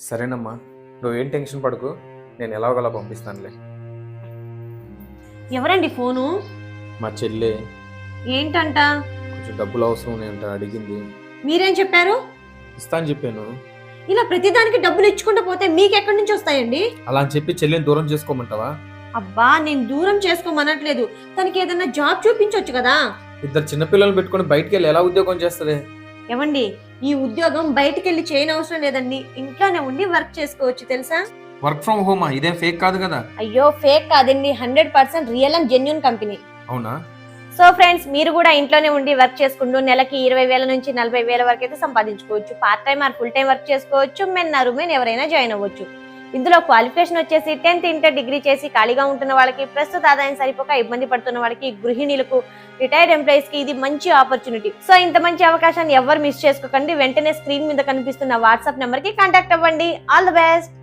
సరేనమ్మా, నువ్వేం టెన్షన్ పడకు, నేను ఎలాగోలా పంపిస్తానులే. ఎవరండి ఫోను? మా చెల్లె ఏంటంట? కొంచెం డబ్బులు అవసరం ఉన్నాయంట, అడిగింది. మీరేం చెప్పారు? ఇస్తా అని చెప్పాను. ఇలా ప్రతిదానికి డబ్బులు ఇచ్చుకుంటూ పోతే మీకు ఎక్కడి నుంచి వస్తాయండి? అలా అని చెప్పి చెల్లిని దూరం చేసుకోమంటావా? అబ్బా, నేను దూరం చేసుకోమనట్లేదు. తనకి ఏదైనా జాబ్ చూపించొచ్చు కదా. ఇద్దరు చిన్నపిల్లలు పెట్టుకుని బయటికి వెళ్ళి ఎలా ఉద్యోగం చేస్తుంది? ఏమండి, ఈ ఉద్యోగం బయటికి వెళ్ళి చేయని అవసరం లేదండి, ఇంట్లోనే ఉండి వర్క్ చేసుకోవచ్చు తెలుసా? వర్క్ ఫ్రమ్ హోమా? ఇదేం ఫేక్ కాదు కదా? అయ్యో, ఫేక్ కాదండి, 100% రియల్ అండ్ జెన్యూన్ కంపెనీ. అవునా? సో ఫ్రెండ్స్, మీరు కూడా ఇంట్లోనే ఉండి వర్క్ చేసుకుంటూ నెలకి 20,000 నుంచి 40,000 వరకు అయితే సంపాదించుకోవచ్చు. Part time or full time work చేసుకోవచ్చు. మెన్ ఆర్ ఉమెన్ ఎవరైనా జాయిన్ అవ్వచ్చు. ఇందులో క్వాలిఫికేషన్ వచ్చేసి 10th ఇంటర్ డిగ్రీ చేసి ఖాళీగా ఉంటున్న వాళ్ళకి, ప్రస్తుత ఆదాయం సరిపోక ఇబ్బంది పడుతున్న వాళ్ళకి, గృహిణులకు, రిటైర్డ్ ఎంప్లాయీస్ కి ఇది మంచి ఆపర్చునిటీ. సో ఇంత మంచి అవకాశాన్ని ఎవరు మిస్ చేసుకోకండి. వెంటనే స్క్రీన్ మీద కనిపిస్తున్న వాట్సాప్ నెంబర్ కి కాంటాక్ట్ అవ్వండి. All the best.